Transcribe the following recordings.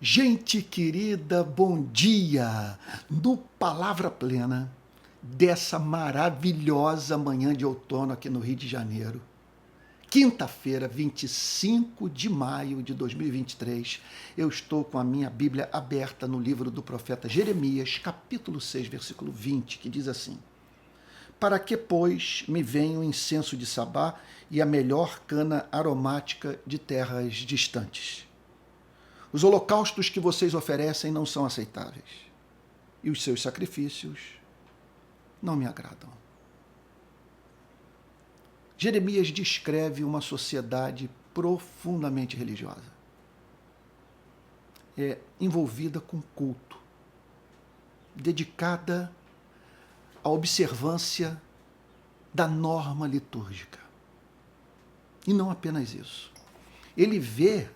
Gente querida, bom dia! No Palavra Plena dessa maravilhosa manhã de outono aqui no Rio de Janeiro, quinta-feira, 25 de maio de 2023, eu estou com a minha Bíblia aberta no livro do profeta Jeremias, capítulo 6, versículo 20, que diz assim: Para que, pois, me venha o incenso de Sabá e a melhor cana aromática de terras distantes? Os holocaustos que vocês oferecem não são aceitáveis, e os seus sacrifícios não me agradam. Jeremias descreve uma sociedade profundamente religiosa, envolvida com culto, dedicada à observância da norma litúrgica. E não apenas isso. Ele vê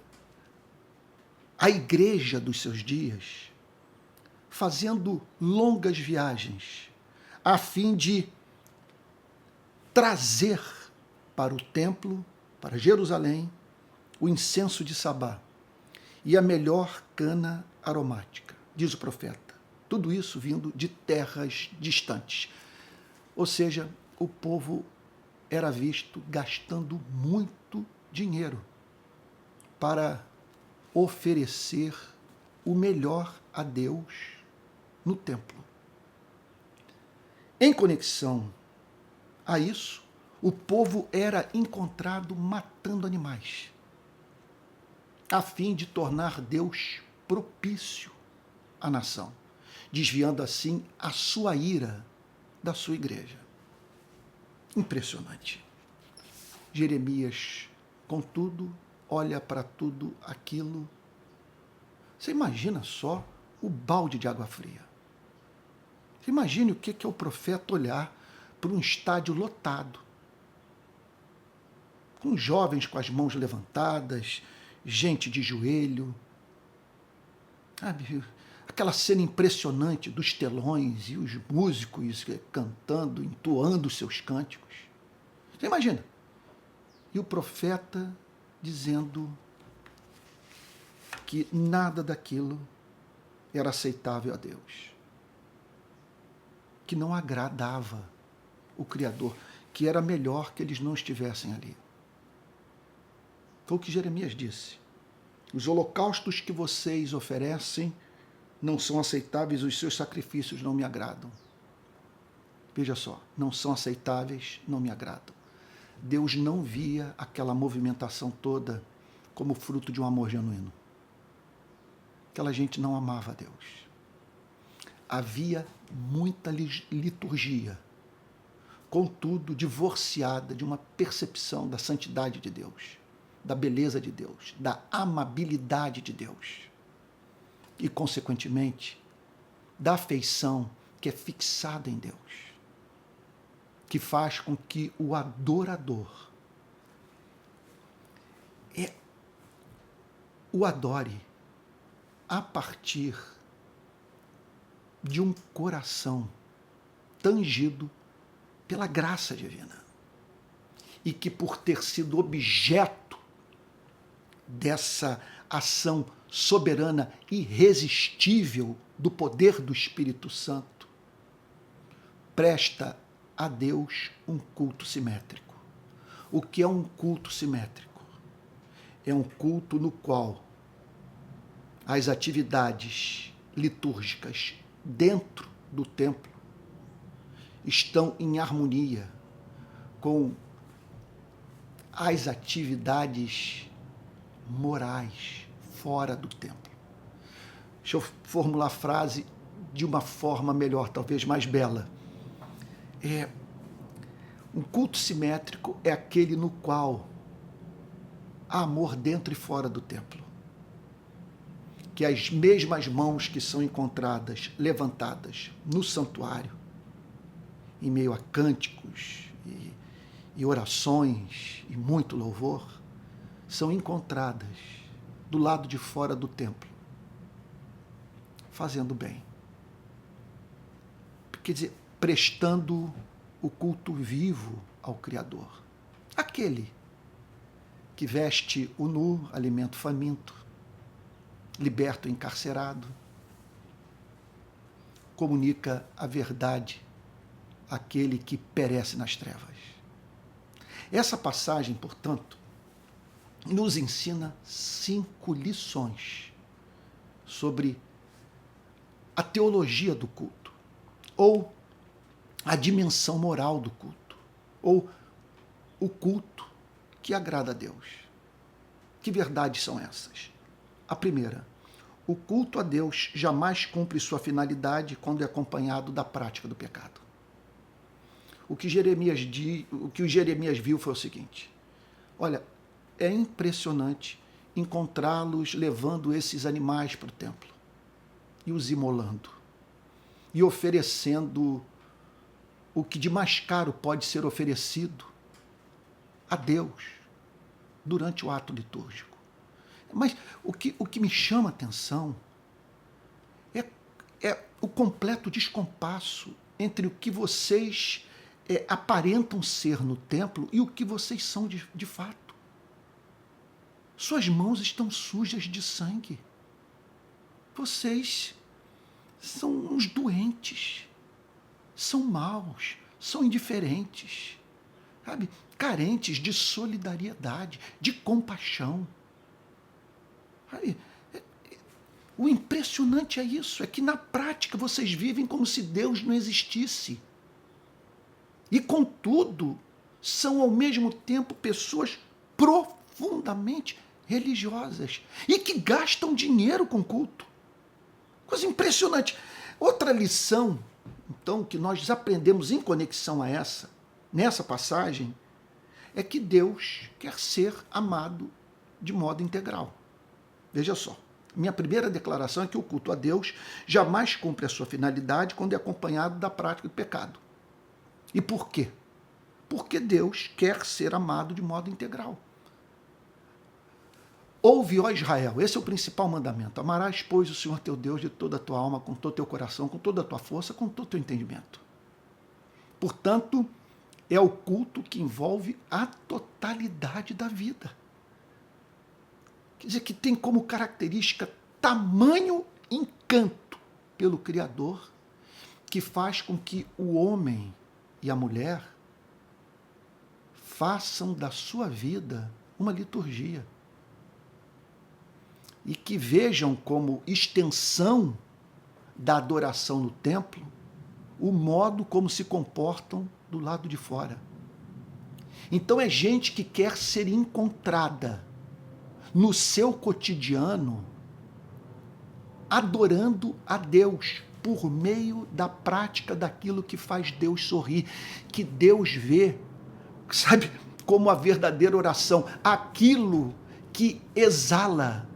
a igreja dos seus dias fazendo longas viagens a fim de trazer para o templo, para Jerusalém, o incenso de Sabá e a melhor cana aromática, diz o profeta. Tudo isso vindo de terras distantes. Ou seja, o povo era visto gastando muito dinheiro para oferecer o melhor a Deus no templo. Em conexão a isso, o povo era encontrado matando animais, a fim de tornar Deus propício à nação, desviando assim a sua ira da sua igreja. Impressionante. Jeremias, contudo, olha para tudo aquilo. Você imagina só o balde de água fria. Você imagine o que é o profeta olhar para um estádio lotado, com jovens com as mãos levantadas, gente de joelho, sabe? Aquela cena impressionante dos telões e os músicos cantando, entoando seus cânticos. Você imagina? E o profeta dizendo que nada daquilo era aceitável a Deus, que não agradava o Criador, que era melhor que eles não estivessem ali. Foi o que Jeremias disse. Os holocaustos que vocês oferecem não são aceitáveis, os seus sacrifícios não me agradam. Veja só, não são aceitáveis, não me agradam. Deus não via aquela movimentação toda como fruto de um amor genuíno. Aquela gente não amava a Deus. Havia muita liturgia, contudo divorciada de uma percepção da santidade de Deus, da beleza de Deus, da amabilidade de Deus e, consequentemente, da afeição que é fixada em Deus, que faz com que o adorador o adore a partir de um coração tangido pela graça divina e que, por ter sido objeto dessa ação soberana, irresistível do poder do Espírito Santo, presta a Deus um culto simétrico. O que é um culto simétrico? É um culto no qual as atividades litúrgicas dentro do templo estão em harmonia com as atividades morais fora do templo. Deixa eu formular a frase de uma forma melhor, talvez mais bela. Um culto simétrico é aquele no qual há amor dentro e fora do templo. Que as mesmas mãos que são encontradas levantadas no santuário, em meio a cânticos e orações e muito louvor, são encontradas do lado de fora do templo, fazendo bem. Quer dizer, prestando o culto vivo ao Criador. Aquele que veste o nu, alimenta o faminto, liberta o encarcerado, comunica a verdade àquele que perece nas trevas. Essa passagem, portanto, nos ensina 5 lições sobre a teologia do culto, ou a dimensão moral do culto, ou o culto que agrada a Deus. Que verdades são essas? A primeira, o culto a Deus jamais cumpre sua finalidade quando é acompanhado da prática do pecado. O que o Jeremias viu foi o seguinte: olha, é impressionante encontrá-los levando esses animais para o templo e os imolando e oferecendo o que de mais caro pode ser oferecido a Deus durante o ato litúrgico. Mas o que me chama a atenção é o completo descompasso entre o que vocês aparentam ser no templo e o que vocês são de fato. Suas mãos estão sujas de sangue. Vocês são uns doentes, são maus, são indiferentes, sabe? Carentes de solidariedade, de compaixão. Sabe? O impressionante é isso, é que na prática vocês vivem como se Deus não existisse. E, contudo, são ao mesmo tempo pessoas profundamente religiosas e que gastam dinheiro com culto. Coisa impressionante. Outra lição, então, que nós aprendemos em conexão a nessa passagem, é que Deus quer ser amado de modo integral. Veja só, minha primeira declaração é que o culto a Deus jamais cumpre a sua finalidade quando é acompanhado da prática do pecado. E por quê? Porque Deus quer ser amado de modo integral. Ouve, ó Israel, esse é o principal mandamento. Amarás, pois, o Senhor teu Deus de toda a tua alma, com todo o teu coração, com toda a tua força, com todo o teu entendimento. Portanto, é o culto que envolve a totalidade da vida. Quer dizer, que tem como característica tamanho encanto pelo Criador, que faz com que o homem e a mulher façam da sua vida uma liturgia. E que vejam como extensão da adoração no templo o modo como se comportam do lado de fora. Então é gente que quer ser encontrada no seu cotidiano adorando a Deus por meio da prática daquilo que faz Deus sorrir, que Deus vê, sabe, como a verdadeira oração, aquilo que exala,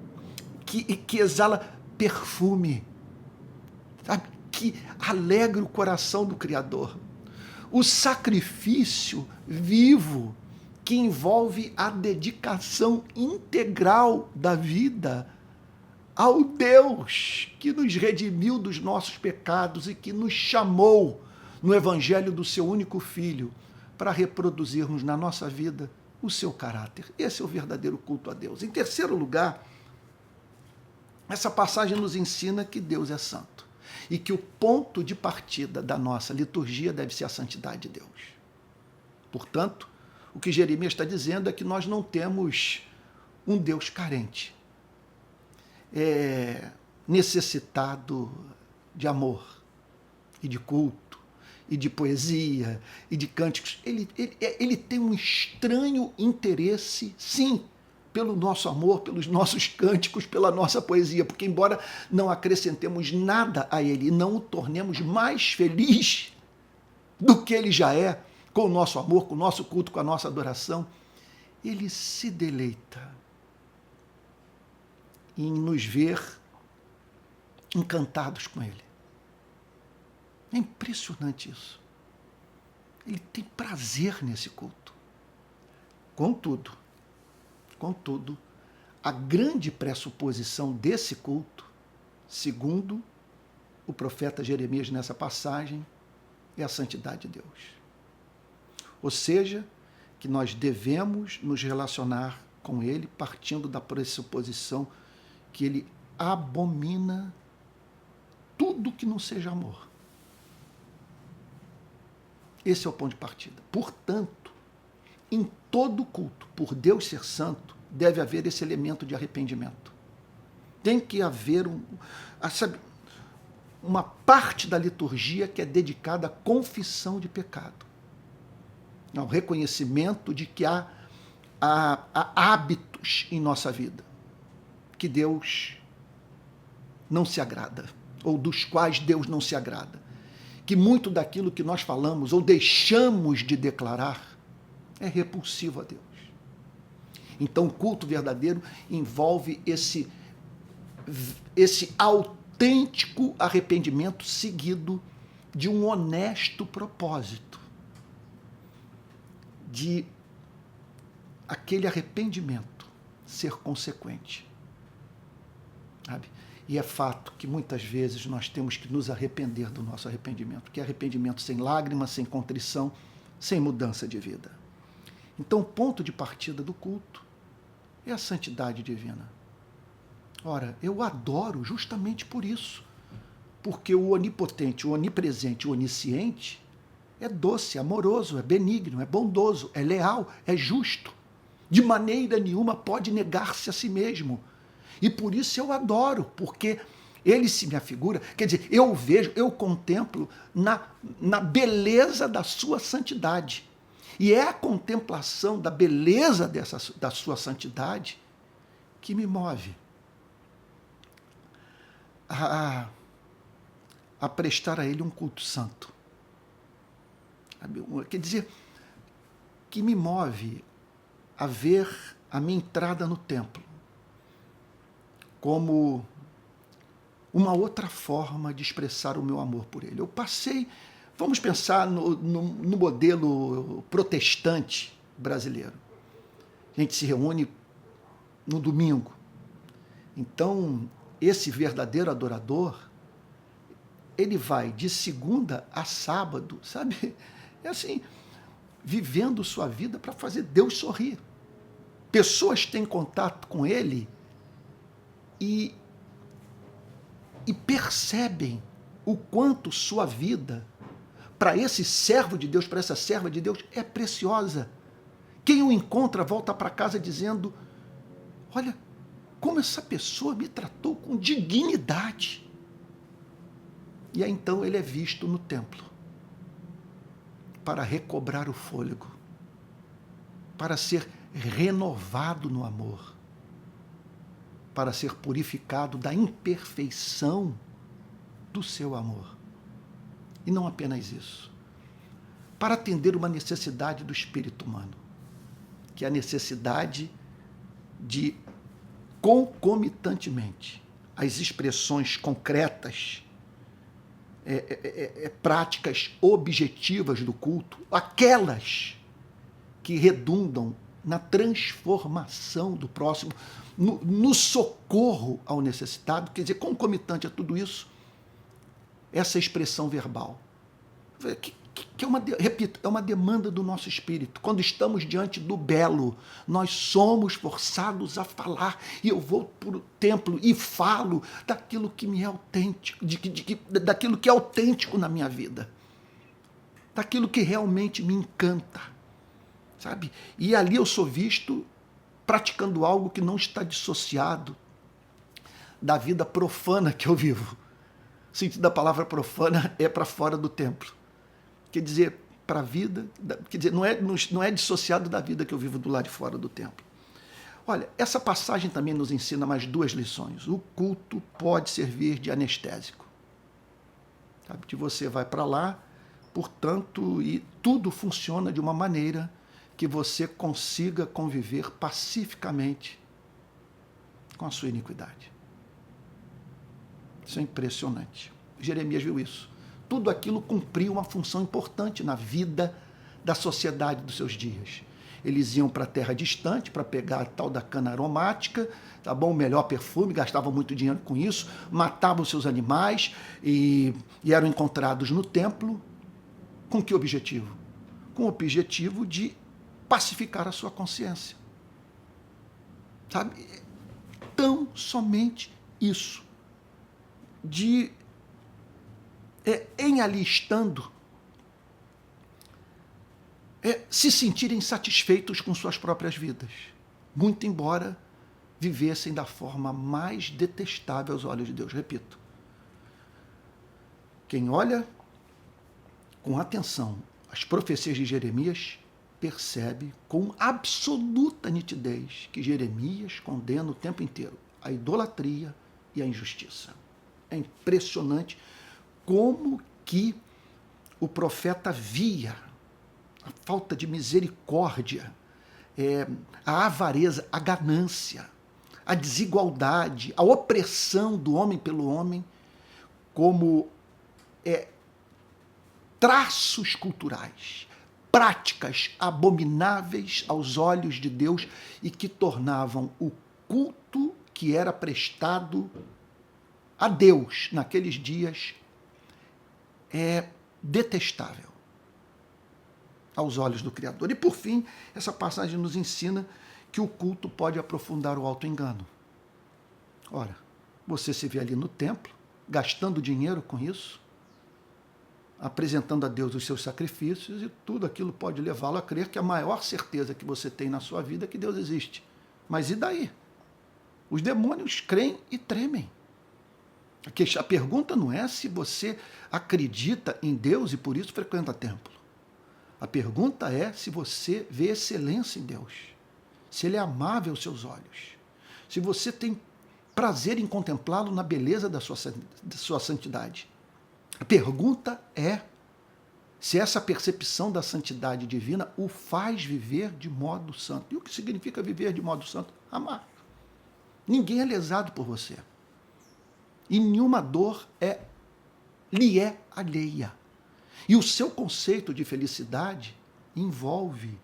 que exala perfume, sabe, que alegra o coração do Criador. O sacrifício vivo que envolve a dedicação integral da vida ao Deus que nos redimiu dos nossos pecados e que nos chamou no Evangelho do seu único Filho para reproduzirmos na nossa vida o seu caráter. Esse é o verdadeiro culto a Deus. Em terceiro lugar, essa passagem nos ensina que Deus é santo e que o ponto de partida da nossa liturgia deve ser a santidade de Deus. Portanto, o que Jeremias está dizendo é que nós não temos um Deus carente, necessitado de amor e de culto e de poesia e de cânticos. Ele tem um estranho interesse, sim, pelo nosso amor, pelos nossos cânticos, pela nossa poesia, porque embora não acrescentemos nada a ele e não o tornemos mais feliz do que ele já é, com o nosso amor, com o nosso culto, com a nossa adoração, ele se deleita em nos ver encantados com ele. É impressionante isso. Ele tem prazer nesse culto. Contudo, a grande pressuposição desse culto, segundo o profeta Jeremias nessa passagem, é a santidade de Deus. Ou seja, que nós devemos nos relacionar com ele partindo da pressuposição que ele abomina tudo que não seja amor. Esse é o ponto de partida. Portanto, em todo culto, por Deus ser santo, deve haver esse elemento de arrependimento. Tem que haver uma parte da liturgia que é dedicada à confissão de pecado, ao reconhecimento de que há hábitos em nossa vida que Deus não se agrada, ou dos quais Deus não se agrada. Que muito daquilo que nós falamos ou deixamos de declarar é repulsivo a Deus. Então, o culto verdadeiro envolve esse autêntico arrependimento seguido de um honesto propósito, de aquele arrependimento ser consequente, sabe? E é fato que muitas vezes nós temos que nos arrepender do nosso arrependimento, que é arrependimento sem lágrimas, sem contrição, sem mudança de vida. Então, o ponto de partida do culto é a santidade divina. Ora, eu adoro justamente por isso, porque o onipotente, o onipresente, o onisciente é doce, amoroso, é benigno, é bondoso, é leal, é justo. De maneira nenhuma pode negar-se a si mesmo. E por isso eu adoro, porque ele se me afigura, quer dizer, eu vejo, eu contemplo na beleza da sua santidade. E é a contemplação da beleza da sua santidade que me move a prestar a ele um culto santo. Quer dizer, que me move a ver a minha entrada no templo como uma outra forma de expressar o meu amor por ele. Eu passei, vamos pensar no modelo protestante brasileiro. A gente se reúne no domingo. Então, esse verdadeiro adorador, ele vai de segunda a sábado, sabe? É assim, vivendo sua vida para fazer Deus sorrir. Pessoas têm contato com ele e percebem o quanto sua vida, para esse servo de Deus, para essa serva de Deus, é preciosa. Quem o encontra volta para casa dizendo: olha, como essa pessoa me tratou com dignidade. E aí então ele é visto no templo para recobrar o fôlego, para ser renovado no amor, para ser purificado da imperfeição do seu amor. E não apenas isso, para atender uma necessidade do espírito humano, que é a necessidade de, concomitantemente, as expressões concretas, práticas objetivas do culto, aquelas que redundam na transformação do próximo, no socorro ao necessitado, quer dizer, concomitante a tudo isso, essa expressão verbal, que é uma demanda do nosso espírito. Quando estamos diante do belo, nós somos forçados a falar, e eu vou para o templo e falo daquilo que me é autêntico, daquilo que é autêntico na minha vida, daquilo que realmente me encanta, sabe? E ali eu sou visto praticando algo que não está dissociado da vida profana que eu vivo. O sentido da palavra profana é para fora do templo. Quer dizer, para a vida, quer dizer, não é dissociado da vida que eu vivo do lado de fora do templo. Olha, essa passagem também nos ensina mais duas lições. O culto pode servir de anestésico. Sabe, que você vai para lá, portanto, e tudo funciona de uma maneira que você consiga conviver pacificamente com a sua iniquidade. Isso é impressionante. Jeremias viu isso. Tudo aquilo cumpria uma função importante na vida da sociedade dos seus dias. Eles iam para a terra distante para pegar a tal da cana aromática, tá bom? O melhor perfume, gastavam muito dinheiro com isso, matavam seus animais e eram encontrados no templo. Com que objetivo? Com o objetivo de pacificar a sua consciência. Sabe? Tão somente isso, de, em ali estando, se sentirem satisfeitos com suas próprias vidas, muito embora vivessem da forma mais detestável aos olhos de Deus. Repito, quem olha com atenção as profecias de Jeremias percebe com absoluta nitidez que Jeremias condena o tempo inteiro a idolatria e a injustiça. É impressionante como que o profeta via a falta de misericórdia, a avareza, a ganância, a desigualdade, a opressão do homem pelo homem como traços culturais, práticas abomináveis aos olhos de Deus e que tornavam o culto que era prestado a Deus naqueles dias detestável aos olhos do Criador. E por fim, essa passagem nos ensina que o culto pode aprofundar o auto-engano. Ora, você se vê ali no templo, gastando dinheiro com isso, apresentando a Deus os seus sacrifícios, e tudo aquilo pode levá-lo a crer que a maior certeza que você tem na sua vida é que Deus existe. Mas e daí? Os demônios creem e tremem. A pergunta não é se você acredita em Deus e por isso frequenta templo. A pergunta é se você vê excelência em Deus, se Ele é amável aos seus olhos, se você tem prazer em contemplá-lo na beleza da sua santidade. A pergunta é se essa percepção da santidade divina o faz viver de modo santo. E o que significa viver de modo santo? Amar. Ninguém é lesado por você. E nenhuma dor lhe é alheia. E o seu conceito de felicidade envolve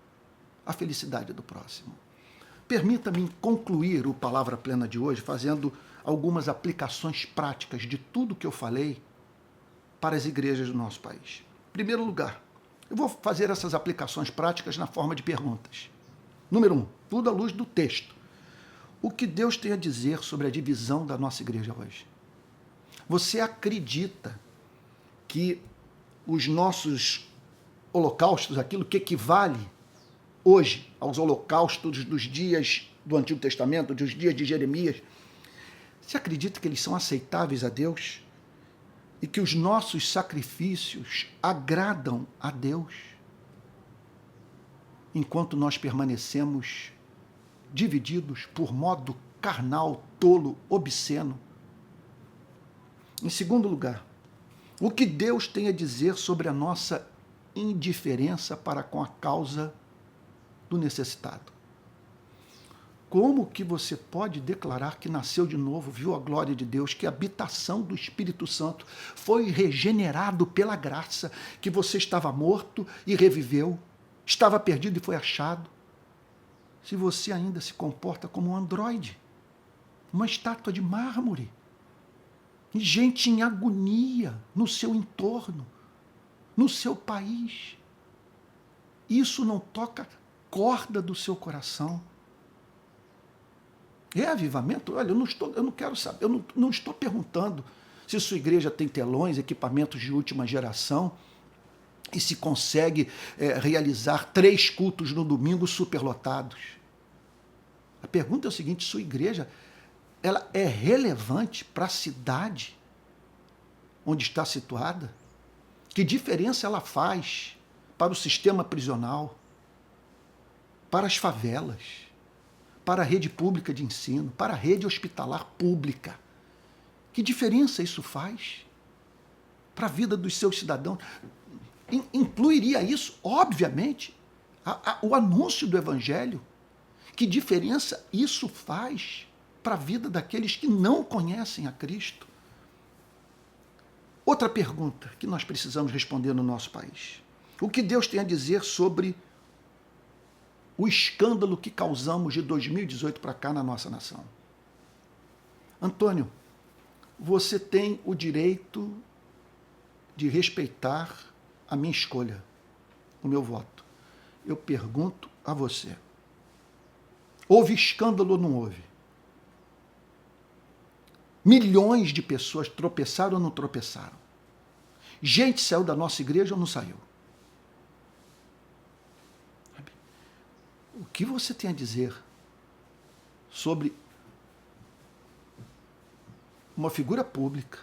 a felicidade do próximo. Permita-me concluir o Palavra Plena de hoje fazendo algumas aplicações práticas de tudo que eu falei para as igrejas do nosso país. Em primeiro lugar, eu vou fazer essas aplicações práticas na forma de perguntas. Número 1, tudo à luz do texto. O que Deus tem a dizer sobre a divisão da nossa igreja hoje? Você acredita que os nossos holocaustos, aquilo que equivale hoje aos holocaustos dos dias do Antigo Testamento, dos dias de Jeremias, você acredita que eles são aceitáveis a Deus? E que os nossos sacrifícios agradam a Deus? Enquanto nós permanecemos divididos por modo carnal, tolo, obsceno. Em segundo lugar, o que Deus tem a dizer sobre a nossa indiferença para com a causa do necessitado? Como que você pode declarar que nasceu de novo, viu a glória de Deus, que a habitação do Espírito Santo foi regenerado pela graça, que você estava morto e reviveu, estava perdido e foi achado, se você ainda se comporta como um androide, uma estátua de mármore, e gente em agonia no seu entorno, no seu país? Isso não toca corda do seu coração? É avivamento? Olha, eu não quero saber, eu não estou perguntando se sua igreja tem telões, equipamentos de última geração e se consegue realizar 3 cultos no domingo superlotados. A pergunta é o seguinte: sua igreja ela é relevante para a cidade onde está situada? Que diferença ela faz para o sistema prisional, para as favelas, para a rede pública de ensino, para a rede hospitalar pública? Que diferença isso faz para a vida dos seus cidadãos? Incluiria isso, obviamente, o anúncio do Evangelho? Que diferença isso faz para a vida daqueles que não conhecem a Cristo? Outra pergunta que nós precisamos responder no nosso país: o que Deus tem a dizer sobre o escândalo que causamos de 2018 para cá na nossa nação? Antônio, você tem o direito de respeitar a minha escolha, o meu voto. Eu pergunto a você: houve escândalo ou não houve? Milhões de pessoas tropeçaram ou não tropeçaram? Gente saiu da nossa igreja ou não saiu? O que você tem a dizer sobre uma figura pública?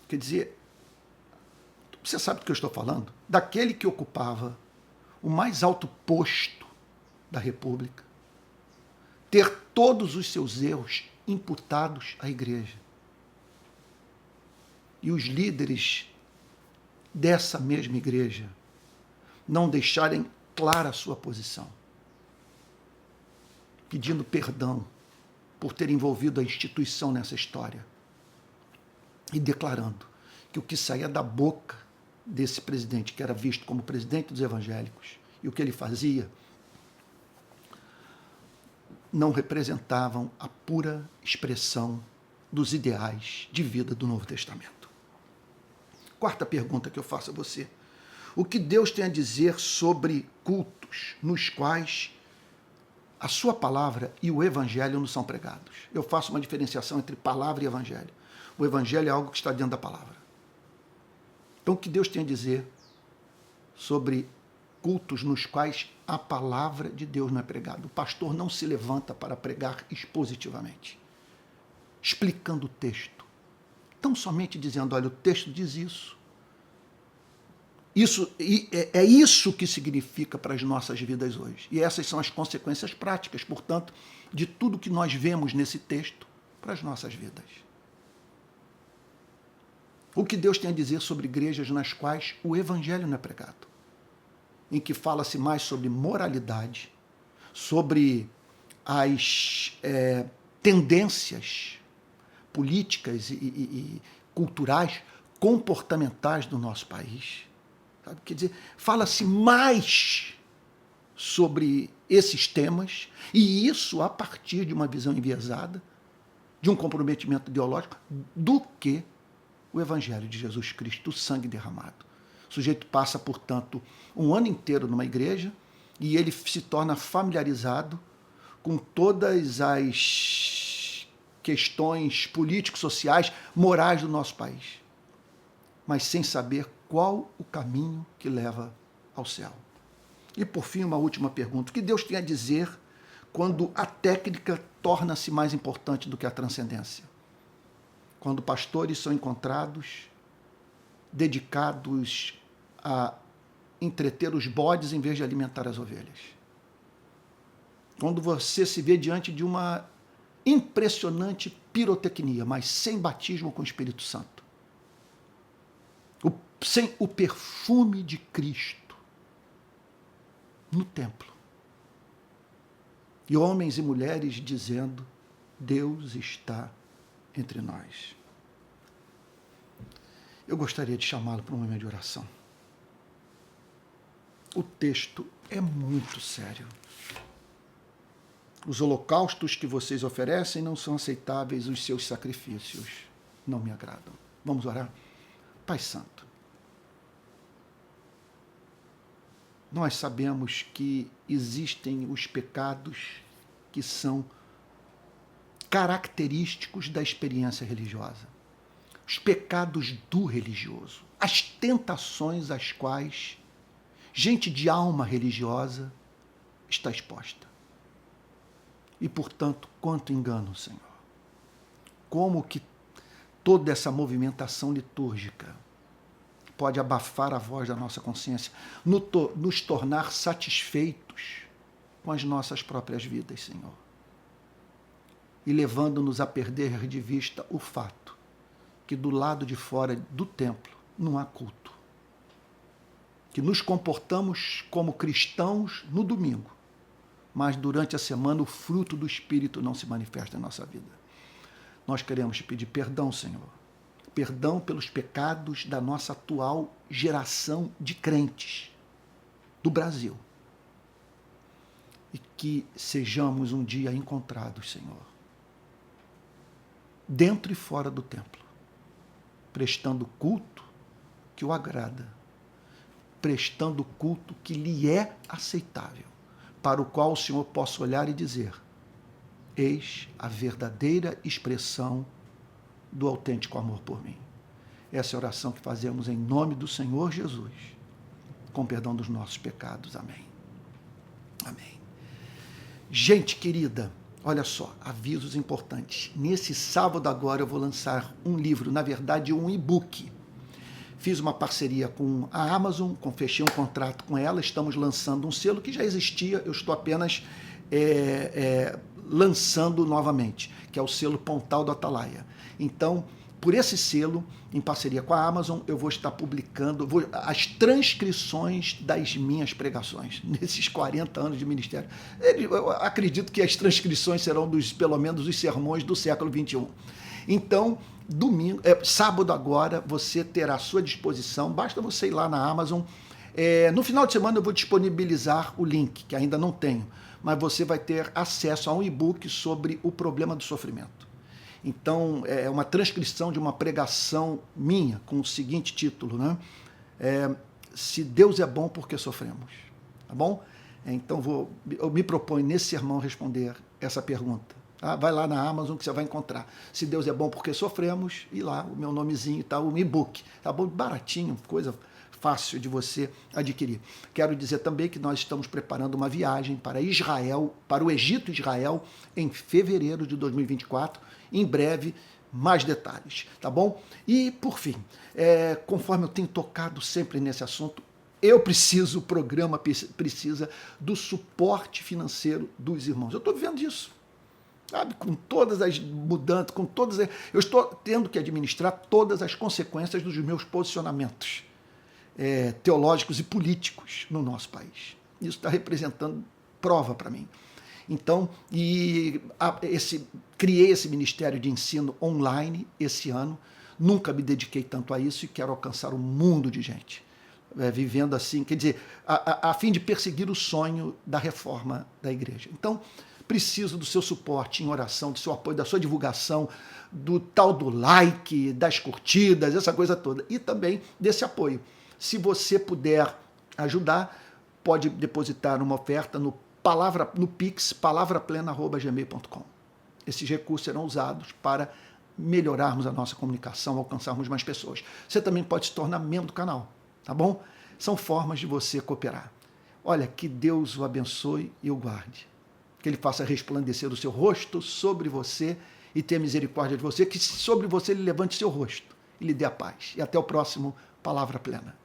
Quer dizer, você sabe do que eu estou falando? Daquele que ocupava o mais alto posto da República, ter todos os seus erros imputados à igreja. E os líderes dessa mesma igreja não deixarem clara a sua posição, pedindo perdão por ter envolvido a instituição nessa história e declarando que o que saía da boca desse presidente, que era visto como presidente dos evangélicos, e o que ele fazia, não representavam a pura expressão dos ideais de vida do Novo Testamento. Quarta pergunta que eu faço a você: o que Deus tem a dizer sobre cultos nos quais a sua palavra e o evangelho não são pregados? Eu faço uma diferenciação entre palavra e evangelho. O evangelho é algo que está dentro da palavra. Então, o que Deus tem a dizer sobre cultos nos quais a palavra de Deus não é pregada? O pastor não se levanta para pregar expositivamente, explicando o texto, tão somente dizendo: olha, o texto diz isso. É isso que significa para as nossas vidas hoje. E essas são as consequências práticas, portanto, de tudo que nós vemos nesse texto para as nossas vidas. O que Deus tem a dizer sobre igrejas nas quais o evangelho não é pregado, em que fala-se mais sobre moralidade, sobre as tendências políticas e culturais, comportamentais do nosso país. Sabe? Quer dizer, fala-se mais sobre esses temas, e isso a partir de uma visão enviesada, de um comprometimento ideológico, do que o evangelho de Jesus Cristo, o sangue derramado. O sujeito passa, portanto, um ano inteiro numa igreja e ele se torna familiarizado com todas as questões políticos, sociais, morais do nosso país, mas sem saber qual o caminho que leva ao céu. E, por fim, uma última pergunta: o que Deus tem a dizer quando a técnica torna-se mais importante do que a transcendência? Quando pastores são encontrados dedicados a entreter os bodes em vez de alimentar as ovelhas. Quando você se vê diante de uma impressionante pirotecnia, mas sem batismo com o Espírito Santo. Sem o perfume de Cristo no templo. E homens e mulheres dizendo: Deus está entre nós. Eu gostaria de chamá-lo para um momento de oração. O texto é muito sério. Os holocaustos que vocês oferecem não são aceitáveis, os seus sacrifícios não me agradam. Vamos orar? Pai Santo, nós sabemos que existem os pecados que são característicos da experiência religiosa. Os pecados do religioso. As tentações às quais gente de alma religiosa está exposta. E, portanto, quanto engano, Senhor. Como que toda essa movimentação litúrgica pode abafar a voz da nossa consciência, nos tornar satisfeitos com as nossas próprias vidas, Senhor. E levando-nos a perder de vista o fato que do lado de fora do templo não há culto. Que nos comportamos como cristãos no domingo, mas durante a semana o fruto do Espírito não se manifesta em nossa vida. Nós queremos te pedir perdão, Senhor. Perdão pelos pecados da nossa atual geração de crentes do Brasil. E que sejamos um dia encontrados, Senhor, dentro e fora do templo, prestando culto que o agrada, prestando culto que lhe é aceitável, para o qual o Senhor possa olhar e dizer: eis a verdadeira expressão do autêntico amor por mim. Essa é a oração que fazemos em nome do Senhor Jesus, com perdão dos nossos pecados. Amém. Amém. Gente querida, olha só, avisos importantes. Nesse sábado agora eu vou lançar um livro, na verdade um e-book. Fiz uma parceria com a Amazon, fechei um contrato com ela, estamos lançando um selo que já existia, eu estou apenas lançando novamente, que é o selo Pontal do Atalaia. Então, por esse selo, em parceria com a Amazon, eu vou estar publicando as transcrições das minhas pregações, nesses 40 anos de ministério. Eu acredito que as transcrições serão pelo menos dos sermões do século XXI. Então, sábado agora, você terá à sua disposição, basta você ir lá na Amazon. No final de semana eu vou disponibilizar o link, que ainda não tenho, mas você vai ter acesso a um e-book sobre o problema do sofrimento. Então, é uma transcrição de uma pregação minha, com o seguinte título, né? Se Deus é bom, por que sofremos? Tá bom? Então, eu me proponho nesse sermão responder essa pergunta. Tá? Vai lá na Amazon que você vai encontrar. Se Deus é bom, por que sofremos? E lá, o meu nomezinho está, o e-book. Tá bom? Baratinho, coisa fácil de você adquirir. Quero dizer também que nós estamos preparando uma viagem para Israel, para o Egito e Israel, em fevereiro de 2024. Em breve, mais detalhes, tá bom? E, por fim, conforme eu tenho tocado sempre nesse assunto, o programa precisa do suporte financeiro dos irmãos. Eu estou vivendo isso, sabe? Com todas as mudanças, eu estou tendo que administrar todas as consequências dos meus posicionamentos teológicos e políticos no nosso país. Isso está representando prova para mim. Então, criei esse Ministério de Ensino online esse ano, nunca me dediquei tanto a isso e quero alcançar um mundo de gente, vivendo assim, quer dizer, a fim de perseguir o sonho da reforma da igreja. Então, preciso do seu suporte em oração, do seu apoio, da sua divulgação, do tal do like, das curtidas, essa coisa toda, e também desse apoio. Se você puder ajudar, pode depositar uma oferta no Pix, palavraplena@gmail.com. Esses recursos serão usados para melhorarmos a nossa comunicação, alcançarmos mais pessoas. Você também pode se tornar membro do canal, tá bom? São formas de você cooperar. Olha, que Deus o abençoe e o guarde. Que Ele faça resplandecer o seu rosto sobre você e tenha misericórdia de você, que sobre você Ele levante seu rosto e lhe dê a paz. E até o próximo Palavra Plena.